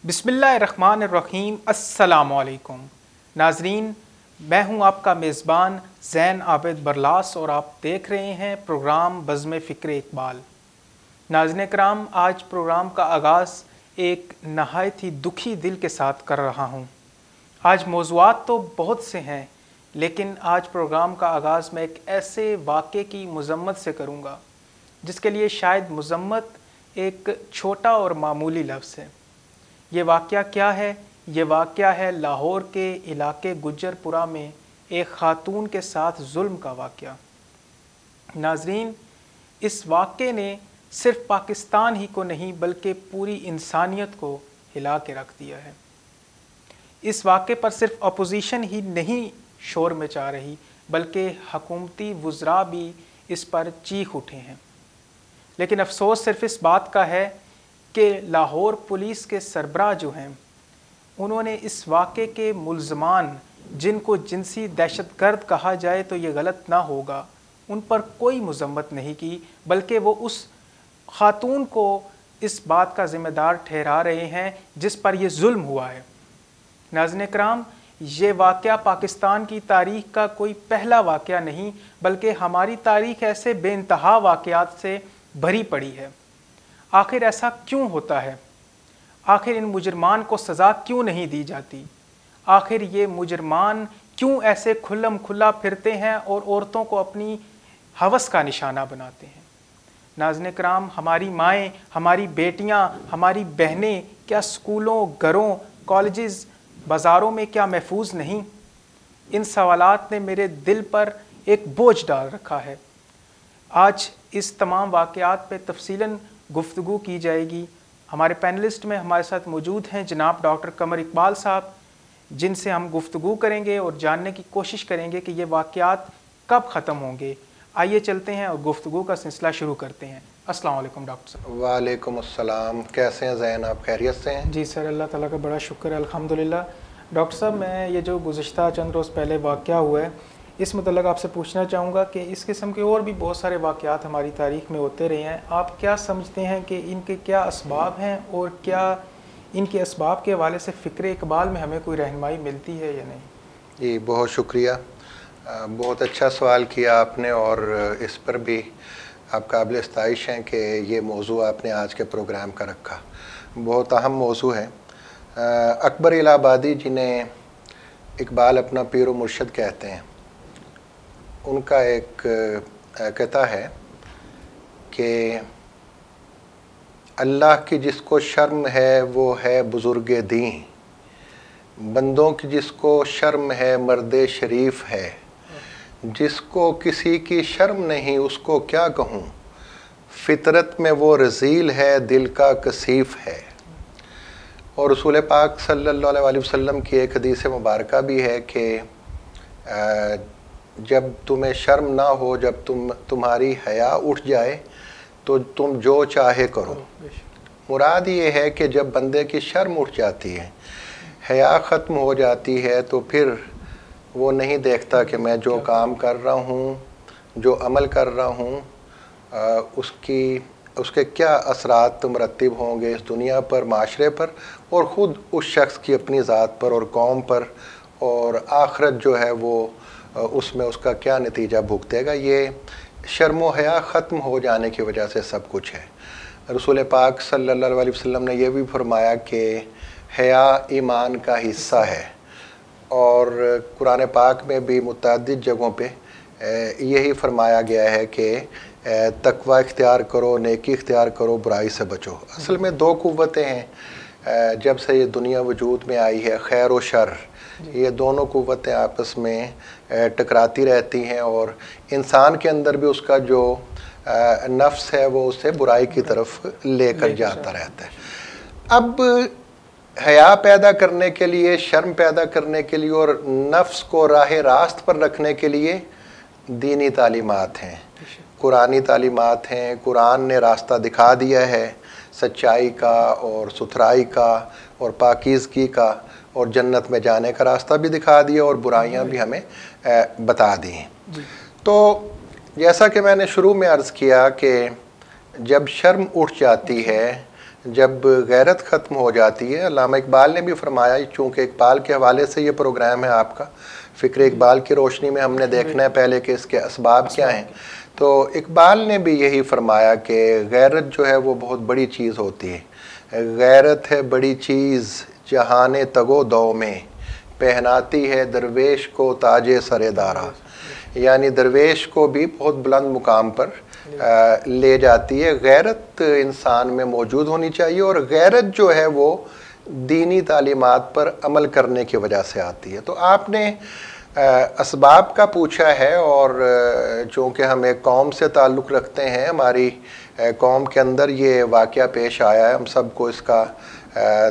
बिस्मिल्लाहिर्रहमानिर्रहीम। अस्सलामुअलैकुम नाजरीन, मैं हूं आपका मेज़बान ज़ैन आबिद बरलास और आप देख रहे हैं प्रोग्राम बज़्म फ़िक्र इकबाल। नाज़रीन कराम, आज प्रोग्राम का आगाज़ एक नहायत ही दुखी दिल के साथ कर रहा हूं। आज मौज़ूआत तो बहुत से हैं, लेकिन आज प्रोग्राम का आगाज़ मैं एक ऐसे वाक़े की मज़म्मत से करूँगा जिसके लिए शायद मज़म्मत एक छोटा और मामूली लफ्ज़ है। ये वाक़या क्या है? ये वाक़या है लाहौर के इलाके गुज्जरपुरा में एक ख़ातून के साथ जुल्म का वाक़या। नाज़रीन, इस वाक़े ने सिर्फ़ पाकिस्तान ही को नहीं बल्कि पूरी इंसानियत को हिला के रख दिया है। इस वाक़े पर सिर्फ़ अपोजिशन ही नहीं शोर मचा रही, बल्कि हकूमती वुज़रा भी इस पर चीख उठे हैं। लेकिन अफसोस सिर्फ़ इस बात का है कि लाहौर पुलिस के सरबराह जो हैं, उन्होंने इस वाक़े के मुल्ज़मान, जिनको जिनसी दहशतगर्द कहा जाए तो ये गलत ना होगा, उन पर कोई मज़म्मत नहीं की, बल्कि वो उस ख़ातून को इस बात का ज़िम्मेदार ठहरा रहे हैं जिस पर यह जुल्म हुआ है। नाज़रीन कराम, ये वाक़या पाकिस्तान की तारीख़ का कोई पहला वाक़या नहीं, बल्कि हमारी तारीख़ ऐसे बेइंतहा वाक़यात से भरी पड़ी है। आखिर ऐसा क्यों होता है? आखिर इन मुजरमान को सज़ा क्यों नहीं दी जाती? आखिर ये मुजरमान क्यों ऐसे खुल्लम खुल्ला फिरते हैं और औरतों को अपनी हवस का निशाना बनाते हैं? नाज़रीन कराम, हमारी माएँ, हमारी बेटियाँ, हमारी बहनें क्या स्कूलों, घरों, कॉलेजेस, बाज़ारों में क्या महफूज नहीं? इन सवालात ने मेरे दिल पर एक बोझ डाल रखा है। आज इस तमाम वाक़यात पे तफसीलन गुफ्तगू की जाएगी। हमारे पैनलिस्ट में हमारे साथ मौजूद हैं जनाब डॉक्टर कमर इकबाल साहब, जिनसे हम गुफ्तगू करेंगे और जानने की कोशिश करेंगे कि ये वाक़यात कब ख़त्म होंगे। आइए चलते हैं और गुफ्तगू का सिलसिला शुरू करते हैं। अस्सलाम वालेकुम डॉक्टर साहब। वालेकुम अस्सलाम। कैसे हैं ज़ैन, आप खैरियत से हैं? जी सर, अल्लाह ताला का बड़ा शुक्र है, अल्हम्दुलिल्लाह। डॉक्टर साहब, मैं ये जो गुज़िश्ता चंद रोज़ पहले वाक़या हुआ है, इस मतलब आपसे पूछना चाहूँगा कि इस किस्म के और भी बहुत सारे वाक़यात हमारी तारीख़ में होते रहे हैं। आप क्या समझते हैं कि इनके क्या असबाब हैं और क्या इनके असबाब के हवाले से फ़िक्र इकबाल में हमें कोई रहनुमाई मिलती है या नहीं? जी, बहुत शुक्रिया। बहुत अच्छा सवाल किया आपने और इस पर भी आप काबिल इस्ताइश हैं कि ये मौजू आपने आज के प्रोग्राम का रखा। बहुत अहम मौजू है। अकबर इलाहाबादी, जिन्हें इकबाल अपना पीर व मुर्शद कहते हैं, उनका एक कहता है कि अल्लाह की जिसको शर्म है वो है बुज़ुर्ग दीन, बंदों की जिसको शर्म है मर्द शरीफ है, जिसको किसी की शर्म नहीं उसको क्या कहूँ, फितरत में वो रज़ील है दिल का कसीफ है। और रसूल पाक सल्लल्लाहु अलैहि वसल्लम की एक हदीस मुबारक भी है कि जब तुम्हें शर्म ना हो, जब तुम्हारी हया उठ जाए तो तुम जो चाहे करो। मुराद ये है कि जब बंदे की शर्म उठ जाती है, हया ख़त्म हो जाती है, तो फिर वो नहीं देखता कि मैं जो काम कर रहा हूँ, जो अमल कर रहा हूँ, उसके क्या असरात मुरत्तिब होंगे इस दुनिया पर, माशरे पर, और ख़ुद उस शख्स की अपनी ज़ात पर और कौम पर, और आखिरत जो है वो उसमें उसका क्या नतीजा भुगतेगा। ये शर्म व हया ख़त्म हो जाने की वजह से सब कुछ है। रसूल पाक सल्लल्लाहु अलैहि वसल्लम ने यह भी फरमाया कि हया ईमान का हिस्सा है, और कुरान पाक में भी मुतअद्दिद जगहों पे यही फरमाया गया है कि तकवा इख्तियार करो, नेकी इख्तियार करो, बुराई से बचो। असल में दो क़ुव्वतें हैं जब से ये दुनिया वजूद में आई है, खैर व शर। ये दोनों क़ुव्वतें आपस में टकराती रहती हैं और इंसान के अंदर भी उसका जो नफ्स है वो उसे बुराई की तरफ लेकर जाता रहता है। अब हया पैदा करने के लिए, शर्म पैदा करने के लिए और नफ्स को राह रास्त पर रखने के लिए दीनी तालीमात हैं, कुरानी तालीमात हैं। कुरान ने रास्ता दिखा दिया है सच्चाई का और सुथराई का और पाकीज़गी का, और जन्नत में जाने का रास्ता भी दिखा दिया और बुराइयां भी हमें बता दी। तो जैसा कि मैंने शुरू में अर्ज़ किया कि जब शर्म उठ जाती है जब गैरत ख़त्म हो जाती है, अल्लामा इकबाल ने भी फरमाया, चूँकि इकबाल के हवाले से ये प्रोग्राम है आपका, फ़िक्र इकबाल की रोशनी में हमने देखना है पहले कि इसके असबाब क्या हैं। तो इकबाल ने भी यही फरमाया कि गैरत जो है वो बहुत बड़ी चीज़ होती है। गैरत है बड़ी चीज़ जहाने तगो दौ में, पहनाती है दरवेश को ताजे सरेदारा। यानी दरवेश को भी बहुत बुलंद मुकाम पर ले जाती है। गैरत इंसान में मौजूद होनी चाहिए, और गैरत जो है वो दीनी तालीमात पर अमल करने की वजह से आती है। तो आपने असबाब का पूछा है, और चूँकि हम एक कौम से ताल्लुक़ रखते हैं, हमारी कौम के अंदर ये वाक़या पेश आया है, हम सबको इसका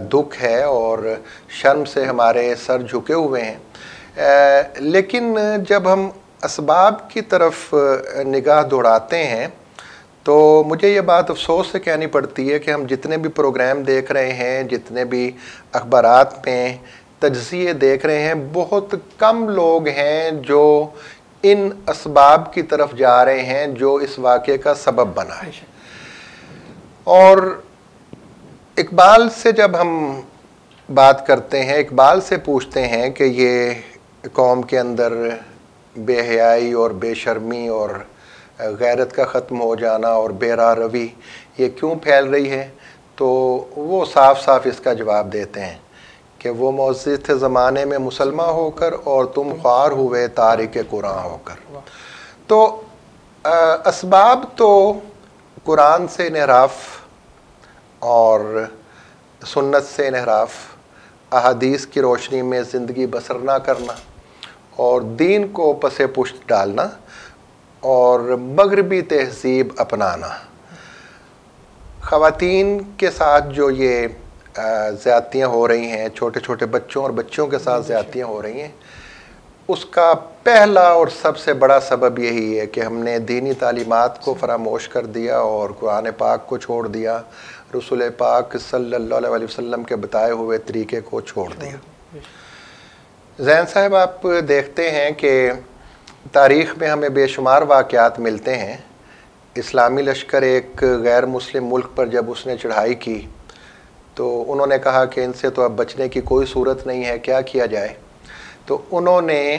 दुख है और शर्म से हमारे सर झुके हुए हैं। लेकिन जब हम असबाब की तरफ निगाह दौड़ाते हैं तो मुझे ये बात अफसोस से कहनी पड़ती है कि हम जितने भी प्रोग्राम देख रहे हैं, जितने भी अखबारात में तज्ज़िये देख रहे हैं, बहुत कम लोग हैं जो इन असबाब की तरफ जा रहे हैं जो इस वाक़े का सबब बना है। और इकबाल से जब हम बात करते हैं, इकबाल से पूछते हैं कि ये कौम के अंदर बेहयाई और बेशर्मी और गैरत का ख़त्म हो जाना और बेरा रवी ये क्यों फैल रही है, तो वो साफ साफ इसका जवाब देते हैं कि वो मौजूद थे ज़माने में मुसलमान होकर और तुम ख्वार हुए तारिक कुरान होकर। तो असबाब तो कुरान से इनहराफ और सुन्नत से इनहराफ, अहादीस की रोशनी में ज़िंदगी बसर ना करना और दीन को पसे पुश्त डालना और मगरबी तहज़ीब अपनाना, ख़वातीन के साथ जो ये ज़्यादतियाँ हो रही हैं, छोटे छोटे बच्चों और बच्चियों के साथ ज़्यादतियाँ हो रही हैं, उसका पहला और सबसे बड़ा सबब यही है कि हमने दीनी तालीमात को फरामोश कर दिया और कुरान पाक को छोड़ दिया, रसूल पाक सल्लल्लाहु अलैहि वसल्लम के बताए हुए तरीके को छोड़ दिया। ज़ैन साहब, आप देखते हैं कि तारीख़ में हमें बेशुमार वाक़यात मिलते हैं। इस्लामी लश्कर एक गैर मुस्लिम मुल्क पर जब उसने चढ़ाई की तो उन्होंने कहा कि इनसे तो अब बचने की कोई सूरत नहीं है, क्या किया जाए। तो उन्होंने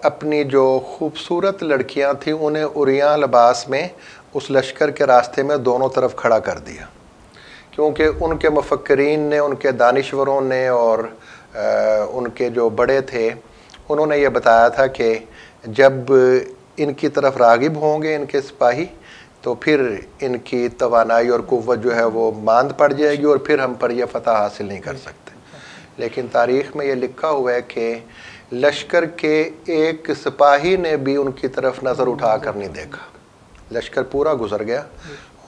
अपनी जो खूबसूरत लड़कियां थीं उन्हें उरियां लिबास में उस लश्कर के रास्ते में दोनों तरफ खड़ा कर दिया, क्योंकि उनके मुफक्किरीन ने, उनके दानिश्वरों ने और उनके जो बड़े थे उन्होंने ये बताया था कि जब इनकी तरफ रागिब होंगे इनके सिपाही तो फिर इनकी तवानाई और कुव्वत जो है वो मांद पड़ जाएगी और फिर हम पर यह फ़तह हासिल नहीं कर सकते। लेकिन तारीख़ में ये लिखा हुआ है कि लश्कर के एक सिपाही ने भी उनकी तरफ नज़र उठा कर नहीं देखा, लश्कर पूरा गुजर गया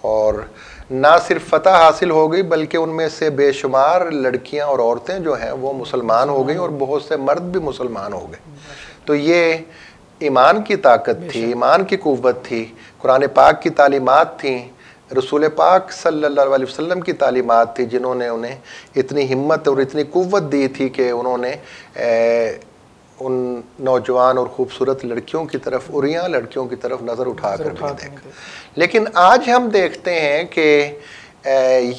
और ना सिर्फ फ़तह हासिल हो गई बल्कि उनमें से बेशुमार लड़कियां और औरतें जो हैं वो मुसलमान हो गई और बहुत से मर्द भी मुसलमान हो गए। तो ये ईमान की ताकत थी, ईमान की कुव्वत थी, कुरान पाक की तालीमात थी, रसूल पाक सल्लल्लाहु अलैहि वसल्लम की तालीमात थी जिन्होंने उन्हें इतनी हिम्मत और इतनी कुव्वत दी थी कि उन्होंने उन नौजवान और ख़ूबसूरत लड़कियों की तरफ, उरियां लड़कियों की तरफ नज़र उठा कर नहीं देखा। लेकिन आज हम देखते हैं कि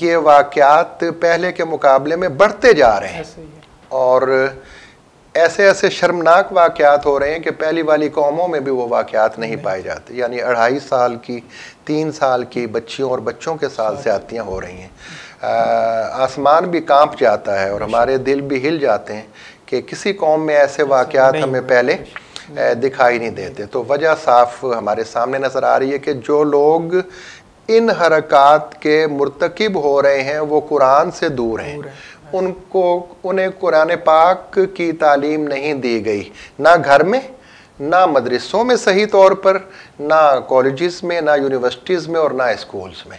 ये वाक़यात पहले के मुकाबले में बढ़ते जा रहे हैं और ऐसे ऐसे शर्मनाक वाक़यात हो रहे हैं कि पहली वाली कौमों में भी वो वाक़यात नहीं पाए जाते। यानी 2.5 साल की, 3 साल की बच्चियों और बच्चों के साथ ज़्यादतियाँ हो रही हैं। आसमान भी कांप जाता है और हमारे दिल भी हिल जाते हैं कि किसी कौम में ऐसे वाक़यात हमें पहले दिखाई नहीं देते। तो वजह साफ हमारे सामने नज़र आ रही है कि जो लोग इन हरकात के मुर्तकिब हो रहे हैं वो कुरान से दूर हैं, उन्हें कुरान पाक की तालीम नहीं दी गई, ना घर में, ना मदरसों में सही तौर पर, ना कॉलेजेस में, ना यूनिवर्सिटीज़ में और ना स्कूल्स में।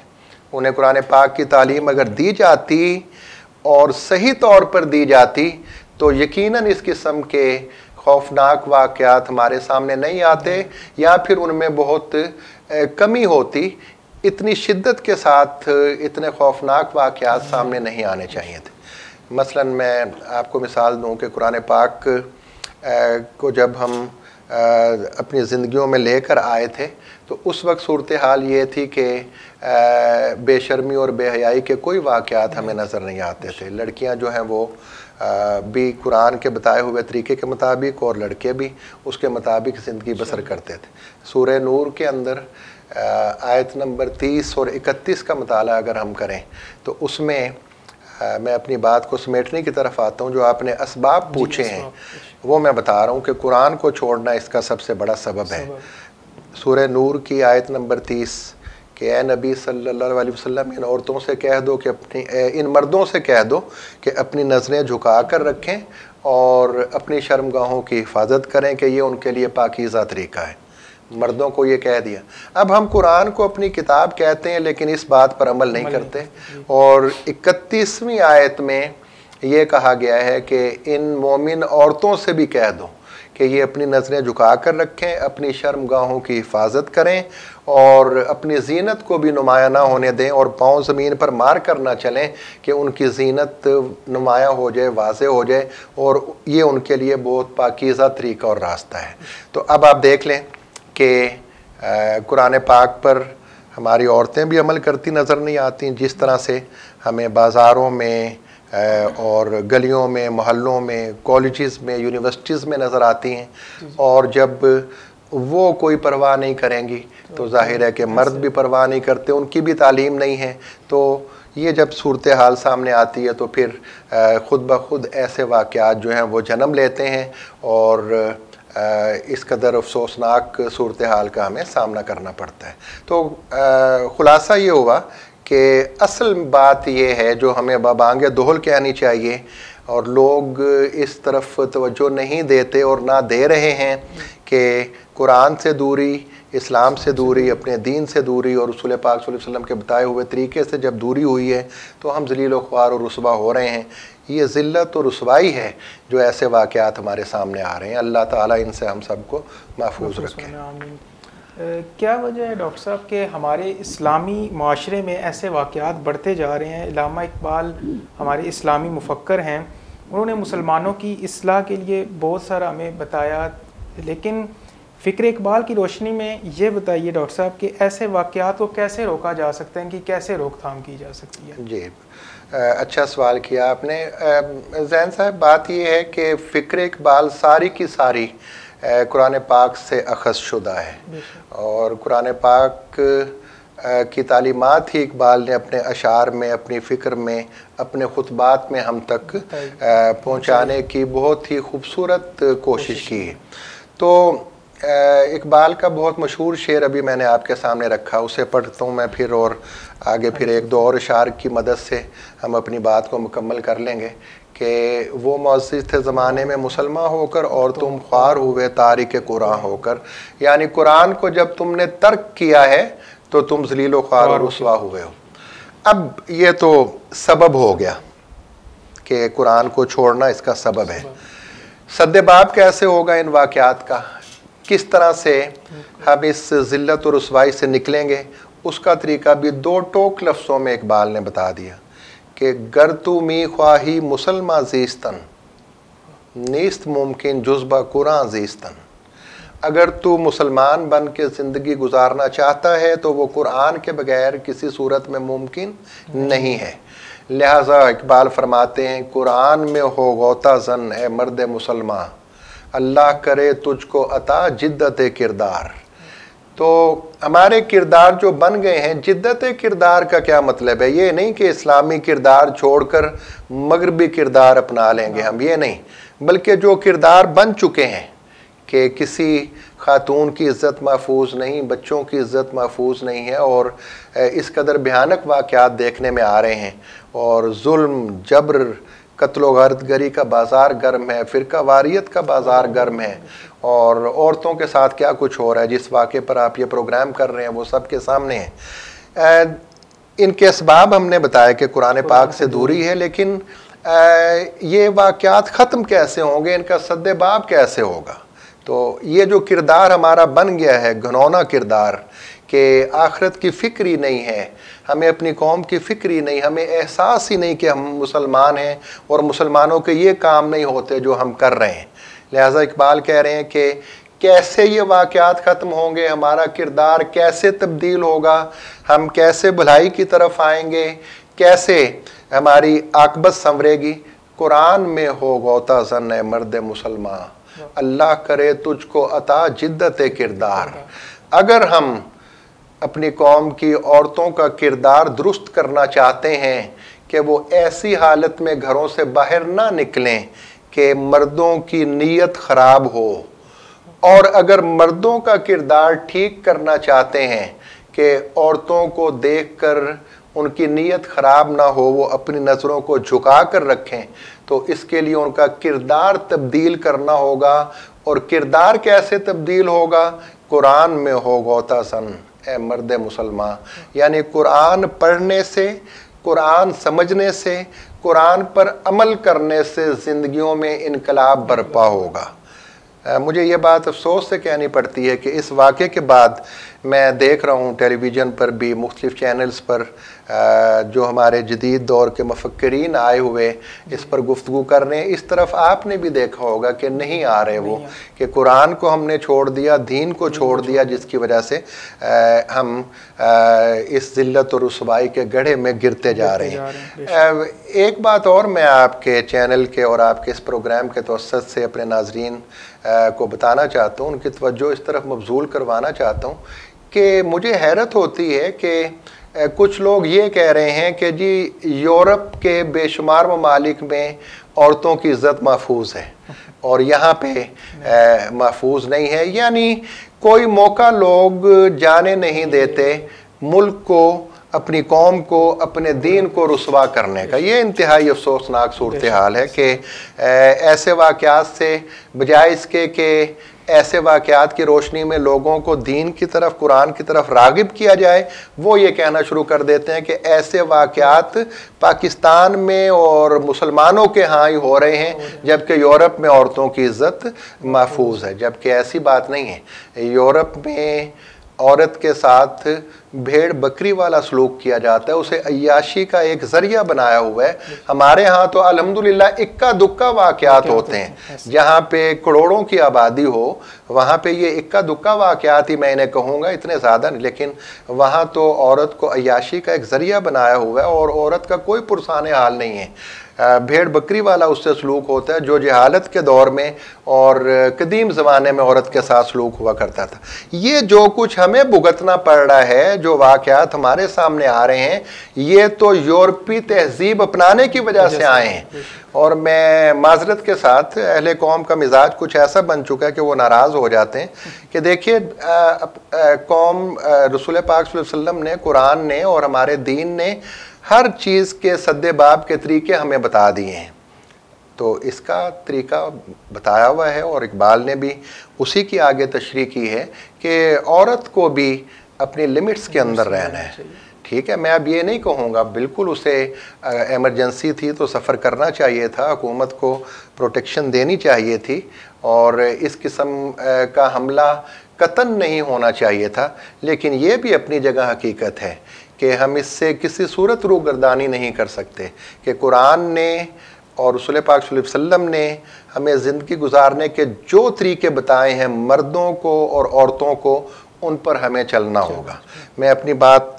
उन्हें कुरान पाक की तालीम अगर दी जाती और सही तौर पर दी जाती तो यकीनन इस किस्म के खौफनाक वाक़यात हमारे सामने नहीं आते या फिर उनमें बहुत कमी होती। इतनी शिद्दत के साथ इतने खौफनाक वाक़यात सामने नहीं आने चाहिए थे। मसलन मैं आपको मिसाल दूं कि कुरान पाक को जब हम अपनी ज़िंदगियों में लेकर आए थे, तो उस वक्त सूरत हाल ये थी कि बेशर्मी और बेहयाई के कोई वाक़यात हमें नज़र नहीं आते थे। लड़कियां जो हैं वो भी कुरान के बताए हुए तरीके के मुताबिक और लड़के भी उसके मुताबिक ज़िंदगी बसर करते थे। सूरह नूर के अंदर आयत नंबर 30 और 31 का मुताला अगर हम करें तो उसमें मैं अपनी बात को समेटने की तरफ आता हूँ। जो आपने असबाब पूछे हैं वो मैं बता रहा हूँ कि कुरान को छोड़ना इसका सबसे बड़ा सबब है। सूरह नूर की आयत नंबर 30 कि ए नबी सल्लल्लाहु अलैहि वसल्लम इन औरतों से कह दो कि इन मर्दों से कह दो कि अपनी नज़रें झुका कर रखें और अपनी शर्मगाहों की हिफाजत करें कि ये उनके लिए पाकीज़ा तरीका है। मर्दों को ये कह दिया। अब हम कुरान को अपनी किताब कहते हैं लेकिन इस बात पर अमल नहीं करते। और 31वीं आयत में ये कहा गया है कि इन मोमिन औरतों से भी कह दो कि ये अपनी नज़रें झुका कर रखें, अपनी शर्मगाहों की हिफाजत करें और अपनी ज़ीनत को भी नुमाया ना होने दें और पाँव ज़मीन पर मार कर ना चलें कि उनकी ज़ीनत नुमाया हो जाए, वाज़े हो जाए, और ये उनके लिए बहुत पाकीज़ा तरीका और रास्ता है। तो अब आप देख लें कि कुरान पाक पर हमारी औरतें भी अमल करती नज़र नहीं आती, जिस तरह से हमें बाज़ारों में और गलियों में, मोहल्लों में, कॉलेजेस में, यूनिवर्सिटीज़ में नज़र आती हैं। और जब वो कोई परवाह नहीं करेंगी तो जाहिर है कि मर्द भी परवाह नहीं करते, उनकी भी तालीम नहीं है। तो ये जब सूरत हाल सामने आती है तो फिर ख़ुद ब खुद ऐसे वाक़यात जो हैं वो जन्म लेते हैं और इस कदर अफसोसनाक सूरत हाल का हमें सामना करना पड़ता है। तो ख़ुलासा ये हुआ कि असल बात ये है जो हमें बबांगे दोहल कहनी चाहिए और लोग इस तरफ तवज्जो नहीं देते और ना दे रहे हैं कि कुरान से दूरी, इस्लाम से दूरी, अपने दीन से दूरी और रसूल पाक सल्लल्लाहु अलैहि वसल्लम के बताए हुए तरीके से जब दूरी हुई है तो हम ज़लील व ख्वार और रुसवा हो रहे हैं। ये ज़िल्लत और रुसवाई है जो ऐसे वाक़यात हमारे सामने आ रहे हैं। अल्लाह ताला इनसे हम सबको महफूज रखें। क्या वजह है डॉक्टर साहब कि हमारे इस्लामी माशरे में ऐसे वाक़यात बढ़ते जा रहे हैं? अल्लामा इकबाल हमारे इस्लामी मुफक्कर हैं, उन्होंने मुसलमानों की इस्लाह के लिए बहुत सारा हमें बताया, लेकिन फ़िक्र इकबाल की रोशनी में ये बताइए डॉक्टर साहब कि ऐसे वाक़यात को कैसे रोका जा सकता है, इनकी कैसे रोकथाम की जा सकती है? जी, अच्छा सवाल किया आपने जैन साहब। बात ये है कि फ़िक्र इकबाल सारी की सारी कुरान पाक से अखज़ शुदा है और कुरान पाक की तालीमात ही इकबाल ने अपने अशार में, अपनी फ़िक्र में, अपने खुतबात में हम तक पहुँचाने की बहुत ही खूबसूरत कोशिश की है। तो इकबाल का बहुत मशहूर शेर अभी मैंने आपके सामने रखा, उसे पढ़ता हूँ मैं फिर, और आगे फिर एक दो और इशार की मदद से हम अपनी बात को मुकम्मल कर लेंगे कि वो मौजूद थे ज़माने में मुसलमान होकर और तुम ख्वार हुए तारिक कुरान होकर। यानी कुरान को जब तुमने तर्क किया है तो तुम ज़लील व ख्वार और रुसवा हुए हो। अब ये तो सबब हो गया कि कुरान को छोड़ना इसका सबब है। सद्देबाब कैसे होगा इन वाक़यात का, किस तरह से हम इस ज़िल्लत और रुसवाई से निकलेंगे, उसका तरीका भी दो टोक लफ्ज़ों में इकबाल ने बता दिया कि गर तू मी ख्वाही मुसलमान जीस्तन नीस्त मुमकिन जुज़्बा कुरान जीस्तन। अगर तू मुसलमान बन के ज़िंदगी गुजारना चाहता है तो वो कुरान के बगैर किसी सूरत में मुमकिन नहीं है। लिहाजा इकबाल फरमाते हैं कुरान में हो गौता जन ए मर्द मुसलमान, अल्लाह करे तुझको अता जिद्दत किरदार। तो हमारे किरदार जो बन गए हैं, जिद्दत किरदार का क्या मतलब है? ये नहीं कि इस्लामी किरदार छोड़कर मगरबी किरदार अपना लेंगे हम, ये नहीं, बल्कि जो किरदार बन चुके हैं कि किसी खातून की इज़्ज़त महफूज नहीं, बच्चों की इज़्ज़त महफूज नहीं है और इस कदर भयानक वाक़यात देखने में आ रहे हैं और जुल्म, जबर, कत्लो गर्दगरी का बाज़ार गर्म है, फ़िरका वारियत का बाज़ार गर्म है और औरतों के साथ क्या कुछ हो रहा है, जिस वाक़े पर आप ये प्रोग्राम कर रहे हैं वो सब के सामने है। इनके असबाब हमने बताया कि कुरान पाक से दूरी है, लेकिन ये वाक़यात ख़त्म कैसे होंगे, इनका सद्देबाब कैसे होगा? तो ये जो किरदार हमारा बन गया है, घनौना किरदार कि आखिरत की फ़िक्र ही नहीं है, हमें अपनी कौम की फ़िक्र ही नहीं, हमें एहसास ही नहीं कि हम मुसलमान हैं और मुसलमानों के ये काम नहीं होते जो हम कर रहे हैं। लिहाजा इकबाल कह रहे हैं कि कैसे ये वाक़यात ख़त्म होंगे, हमारा किरदार कैसे तब्दील होगा, हम कैसे भलाई की तरफ आएंगे, कैसे हमारी आकबत संवरेगी। कुरान में हो गौता ज़न मर्द मुसलमान, अल्लाह करे तुझको अता जिद्दत किरदार। अगर हम अपनी कौम की औरतों का किरदार दुरुस्त करना चाहते हैं कि वो ऐसी हालत में घरों से बाहर ना निकलें कि मर्दों की नीयत ख़राब हो, और अगर मर्दों का किरदार ठीक करना चाहते हैं कि औरतों को देखकर उनकी नीयत ख़राब ना हो, वो अपनी नज़रों को झुका कर रखें, तो इसके लिए उनका किरदार तब्दील करना होगा। और किरदार कैसे तब्दील होगा? कुरान में हो गौता सन ए मर्द मुसलमान, यानी कुरान पढ़ने से, कुरान समझने से, कुरान पर अमल करने से ज़िंदगियों में इनकलाब बर्पा होगा। मुझे ये बात अफसोस से कहनी पड़ती है कि इस वाक़े के बाद मैं देख रहा हूँ टेलीविज़न पर भी, मुख्तलिफ़ चैनल्स पर जो हमारे जदीद दौर के मुफक्किरीन आए हुए इस पर गुफ्तगू कर रहे हैं। इस तरफ आपने भी देखा होगा कि नहीं आ रहे वो, कि कुरान को हमने छोड़ दिया, दीन को छोड़ दिया, जिसकी वजह से हम इस ज़िल्लत और रुसवाई के गड्ढे में गिरते जा रहे हैं। एक बात और मैं आपके चैनल के और आपके इस प्रोग्राम के तवस्सुत से अपने नाज़रीन को बताना चाहता हूँ, उनकी तवज्जो इस तरफ मबजूल करवाना चाहता हूँ कि मुझे हैरत होती है कि कुछ लोग ये कह रहे हैं कि जी यूरोप के बेशुमार ममालिक में औरतों की इज़्ज़त महफूज है और यहाँ पे महफूज नहीं है, यानी कोई मौका लोग जाने नहीं देते मुल्क को, अपनी कौम को, अपने दीन को रुसवा करने का। ये इंतहाई अफसोसनाक सूरत हाल है कि ऐसे वाक़यात से बजाय इसके कि ऐसे वाक़यात की रोशनी में लोगों को दीन की तरफ, कुरान की तरफ राग़िब किया जाए, वो ये कहना शुरू कर देते हैं कि ऐसे वाक़यात पाकिस्तान में और मुसलमानों के यहाँ ही हो रहे हैं, जबकि यूरोप में औरतों की इज़्ज़त महफूज है। जबकि ऐसी बात नहीं है। यूरोप में औरत के साथ भेड़ बकरी वाला सलूक किया जाता है, उसे अय्याशी का एक ज़रिया बनाया हुआ है। हमारे यहाँ तो अल्हम्दुलिल्लाह इक्का दुक्का वाक़यात होते हैं, जहाँ पे करोड़ों की आबादी हो वहाँ पे ये इक्का दुक्का वाक़यात ही मैं इन्हें कहूँगा, इतने ज़्यादा नहीं, लेकिन वहाँ तो औरत को अय्याशी का एक ज़रिया बनाया हुआ है और औरत का कोई पुरसाने हाल नहीं है। भेड़ बकरी वाला उससे सलूक होता है जो जहालत के दौर में और कदीम ज़माने में औरत के साथ सलूक हुआ करता था। ये जो कुछ हमें भुगतना पड़ रहा है, जो वाक़यात हमारे सामने आ रहे हैं, ये तो यूरोपी तहजीब अपनाने की वजह से आए हैं। और मैं माजरत के साथ अहले कौम का मिजाज कुछ ऐसा बन चुका है कि वो नाराज़ हो जाते हैं कि देखिए कौम रसूल पाक सल्लल्लाहु अलैहि वसल्लम ने, कुरान ने और हमारे दीन ने हर चीज़ के सद्देबाब के तरीके हमें बता दिए हैं, तो इसका तरीका बताया हुआ है और इकबाल ने भी उसी की आगे तशरीह की है कि औरत को भी अपनी लिमिट्स के अंदर रहना है। ठीक है, मैं अब ये नहीं कहूँगा बिल्कुल उसे एमरजेंसी थी तो सफ़र करना चाहिए था, हुकूमत को प्रोटेक्शन देनी चाहिए थी और इस किस्म का हमला कतन नहीं होना चाहिए था। लेकिन ये भी अपनी जगह हकीकत है कि हम इससे किसी सूरत रूगर्दानी नहीं कर सकते कि कुरान ने और रसूल पाक सल्लल्लाहु अलैहि वसल्लम ने हमें ज़िंदगी गुजारने के जो तरीके बताए हैं मर्दों को और औरतों को, उन पर हमें चलना होगा। मैं अपनी बात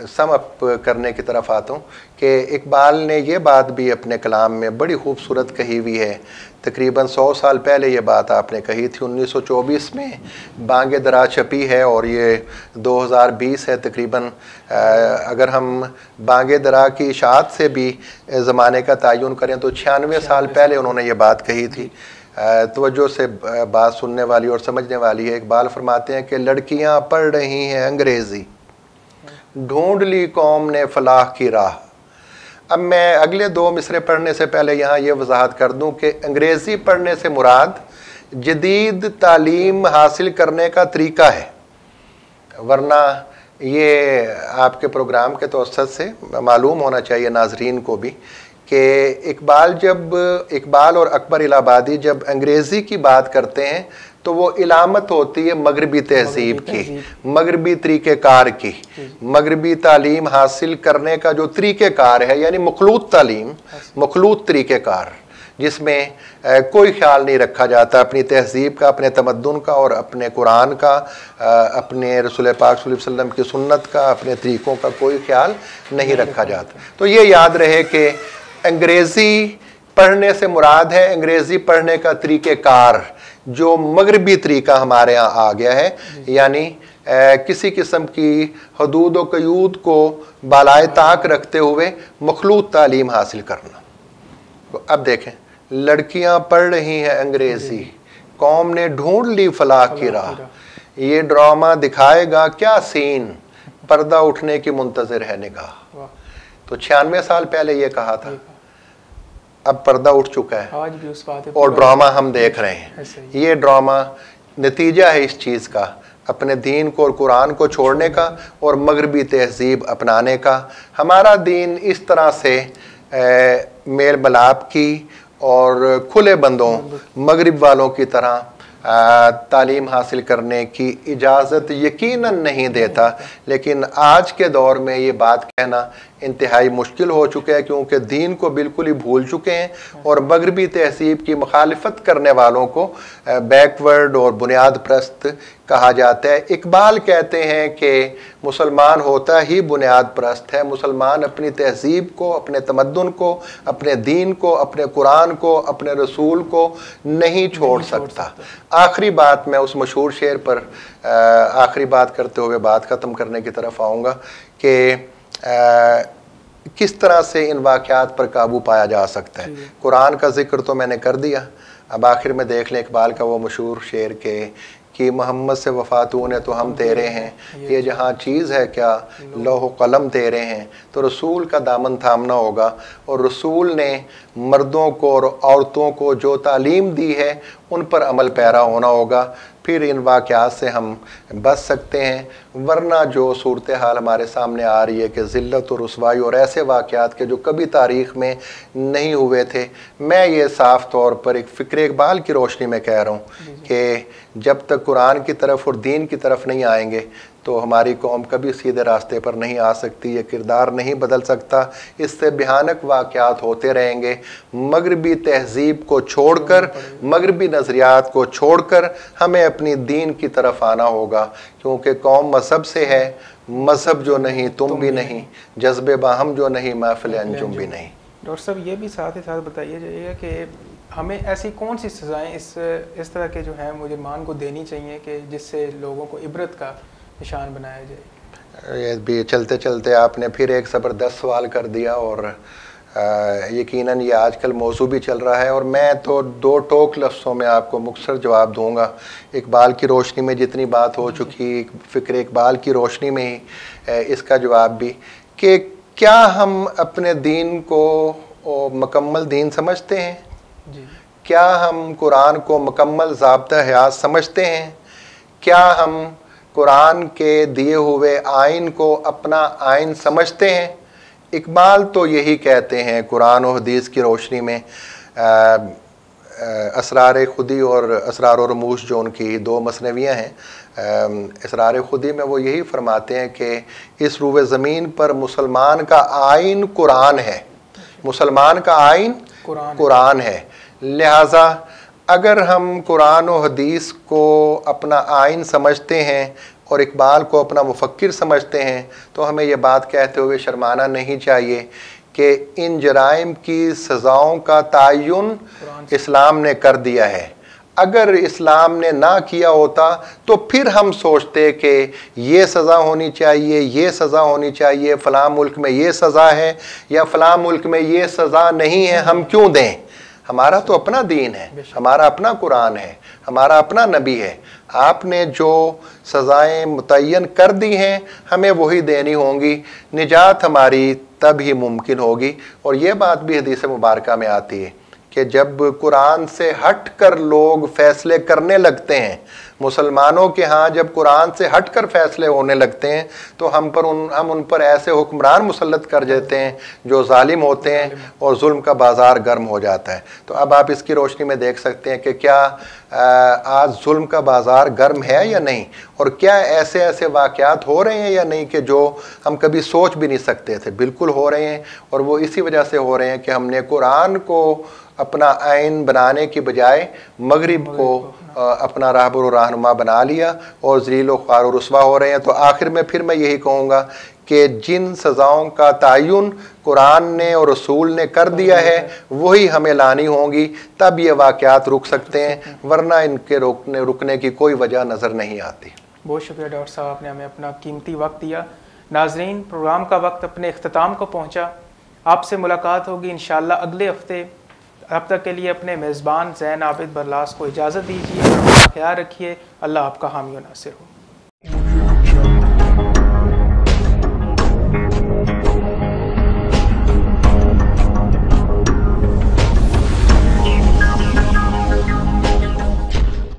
सम अप करने की तरफ आता हूँ कि इकबाल ने ये बात भी अपने कलाम में बड़ी खूबसूरत कही हुई है। तकरीबन 100 साल पहले ये बात आपने कही थी, 1924 में बांगे दरा छपी है और ये 2020 है तकरीबन। अगर हम बांगे दरा की इशाअत से भी ज़माने का तयन करें तो 96 साल पहले उन्होंने ये बात कही थी। तवज्जो से बात सुनने वाली और समझने वाली है। इकबाल फरमाते हैं कि लड़कियां पढ़ रही हैं अंग्रेज़ी, ढूंढ ली कौम ने फलाह की राह। अब मैं अगले 2 मिसरे पढ़ने से पहले यहाँ ये वजाहत कर दूँ कि अंग्रेज़ी पढ़ने से मुराद जदीद तालीम हासिल करने का तरीका है, वरना ये आपके प्रोग्राम के तवस्सुत से मालूम होना चाहिए नाजरीन को भी कि इकबाल और अकबर इलाहाबादी जब अंग्रेज़ी की बात करते हैं तो वो इलामत होती है मगरबी तहजीब की, मगरबी तरीक़ेकार की, मगरबी तालीम हासिल करने का जो तरीक़ेकार है, यानी मखलूत तालीम, मखलूत तरीक़ेकार, जिसमें कोई ख्याल नहीं रखा जाता अपनी तहज़ीब का, अपने तमद्दुन का और अपने कुरान का, अपने रसूल पाक सल्लल्लाहु अलैहि वसल्लम की सुन्नत का, अपने तरीक़ों का कोई ख्याल नहीं रखा जाता। तो ये याद रहे कि अंग्रेज़ी पढ़ने से मुराद है अंग्रेज़ी पढ़ने का तरीक़ेकार जो मगरबी तरीक़ा हमारे यहाँ आ गया है, यानी किसी किस्म की हदूद व क़यूद को बालाए ताक रखते हुए मखलूत तालीम हासिल करना। तो अब देखें, लड़कियां पढ़ रही हैं अंग्रेज़ी, कौम ने ढूंढ ली फलाह की राह, ये ड्रामा दिखाएगा क्या सीन, पर्दा उठने की मुंतज़िर है निगाह। तो 96 साल पहले ये कहा था, अब पर्दा उठ चुका है आज भी उस बात और ड्रामा हम देख रहे हैं। ये ड्रामा नतीजा है इस चीज़ का, अपने दीन को और कुरान को छोड़ने का और मगरबी तहज़ीब अपनाने का। हमारा दीन इस तरह से मेल मिलाप की और खुले बंदों मगरिब वालों की तरह तालीम हासिल करने की इजाज़त यकीनन नहीं देता, लेकिन आज के दौर में ये बात कहना इंतहाई मुश्किल हो चुका है, क्योंकि दीन को बिल्कुल ही भूल चुके हैं और मगरबी तहज़ीब की मुखालिफत करने वालों को बैकवर्ड और बुनियाद परस्त कहा जाता है। इकबाल कहते हैं कि मुसलमान होता ही बुनियाद परस्त है, मुसलमान अपनी तहज़ीब को, अपने तमद्दुन को, अपने दीन को, अपने कुरान को, अपने रसूल को नहीं छोड़ सकता। आखिरी बात मैं उस मशहूर शेर पर आखिरी बात करते हुए बात ख़त्म करने की तरफ आऊँगा कि किस तरह से इन वाक़यात पर काबू पाया जा सकता है। कुरान का जिक्र तो मैंने कर दिया, अब आखिर में देख लें इकबाल का वो मशहूर शेर के कि मोहम्मद से वफ़ा तूने तो हम तेरे हैं, ये जहाँ चीज़ है क्या लौह कलम तेरे हैं। तो रसूल का दामन थामना होगा और रसूल ने मर्दों को और औरतों को जो तालीम दी है उन पर अमल पैरा होना होगा, फिर इन वाक़यात से हम बच सकते हैं। वरना जो सूरत हाल हमारे सामने आ रही है कि ज़िल्लत और रुसवाई और ऐसे वाक़यात के जो कभी तारीख़ में नहीं हुए थे, मैं ये साफ़ तौर पर एक फ़िक्र इकबाल की रोशनी में कह रहा हूँ कि जब तक कुरान की तरफ और दीन की तरफ नहीं आएंगे तो हमारी कौम कभी सीधे रास्ते पर नहीं आ सकती, ये किरदार नहीं बदल सकता। इससे भयानक वाक़यात होते रहेंगे। मगरबी तहज़ीब को छोड़कर, मगरबी नज़रियात को छोड़कर हमें अपनी दीन की तरफ आना होगा, क्योंकि कौम मज़हब से है, मज़हब जो नहीं तुम भी नहीं, जज्बे बाहम जो नहीं महफ़िल अंजुम भी नहीं। डॉक्टर साहब ये भी साथ ही साथ बताइए जाइएगा कि हमें ऐसी कौन सी सज़ाएँ इस तरह के जो हैं मुजरमान को देनी चाहिए कि जिससे लोगों को इबरत का निशान बनाया जाए। ये भी चलते चलते आपने फिर एक ज़बरदस्त सवाल कर दिया और यकीनन ये आजकल मौजू भी चल रहा है और मैं तो दो टोक लफ्ज़ों में आपको मुख्तसर जवाब दूंगा। इकबाल की रोशनी में जितनी बात हो चुकी, फ़िक्र इकबाल की रोशनी में ही इसका जवाब भी कि क्या हम अपने दीन को मुकम्मल दीन समझते हैं जी? क्या हम कुरान को मुकम्मल ज़ाब्ता हयात समझते हैं? क्या हम कुरान के दिए हुए आइन को अपना आइन समझते हैं? इकबाल तो यही कहते हैं कुरान और हदीस की रोशनी में, असरार खुदी और असरार और रमूश जो उनकी दो मसनवियाँ हैं, असरार खुदी में वो यही फरमाते हैं कि इस रूए ज़मीन पर मुसलमान का आइन कुरान है, मुसलमान का आइन कुरान है। लिहाजा अगर हम कुरान और हदीस को अपना आइन समझते हैं और इकबाल को अपना मुफक्किर समझते हैं तो हमें यह बात कहते हुए शर्माना नहीं चाहिए कि इन जराइम की सज़ाओं का तयन इस्लाम ने कर दिया है। अगर इस्लाम ने ना किया होता तो फिर हम सोचते कि ये सज़ा होनी चाहिए, ये सज़ा होनी चाहिए, फ़लाँ मुल्क में ये सज़ा है या फ़लाँ मुल्क में ये सज़ा नहीं है, हम क्यों दें? हमारा तो अपना दीन है, हमारा अपना कुरान है, हमारा अपना नबी है। आपने जो सज़ाएँ मुतय्यन कर दी हैं हमें वही देनी होंगी, निजात हमारी तब ही मुमकिन होगी। और ये बात भी हदीस मुबारक में आती है कि जब कुरान से हट कर लोग फ़ैसले करने लगते हैं, मुसलमानों के यहाँ जब कुरान से हटकर फैसले होने लगते हैं तो हम उन पर ऐसे हुक्मरान मुसल्लत कर देते हैं जो जालिम होते हैं और जुल्म का बाज़ार गर्म हो जाता है। तो अब आप इसकी रोशनी में देख सकते हैं कि क्या आज जुल्म का बाज़ार गर्म है या नहीं, और क्या ऐसे ऐसे वाक़यात हो रहे हैं या नहीं कि जो हम कभी सोच भी नहीं सकते थे। बिल्कुल हो रहे हैं, और वो इसी वजह से हो रहे हैं कि हमने कुरान को अपना आइन बनाने की बजाय मगरिब को अपना राहबर और रहनुमा बना लिया और ज़लील व ख्वार और रुस्वा हो रहे हैं। तो आखिर में फिर मैं यही कहूँगा कि जिन सज़ाओं का तयन कुरान ने और रसूल ने कर दिया है वही हमें लानी होंगी, तब ये वाक़यात रुक सकते हैं, वरना इनके रुकने की कोई वजह नज़र नहीं आती। बहुत शुक्रिया डॉक्टर साहब, आपने हमें अपना कीमती वक्त दिया। नाजरीन, प्रोग्राम का वक्त अपने अख्ताम को पहुँचा। आपसे मुलाकात होगी इंशाअल्लाह अगले हफ्ते। अब तक के लिए अपने मेज़बान ज़ैन आबिद बरलास को इजाज़त दीजिए। ख्याल रखिए। अल्लाह आपका हामी व नासिर हो।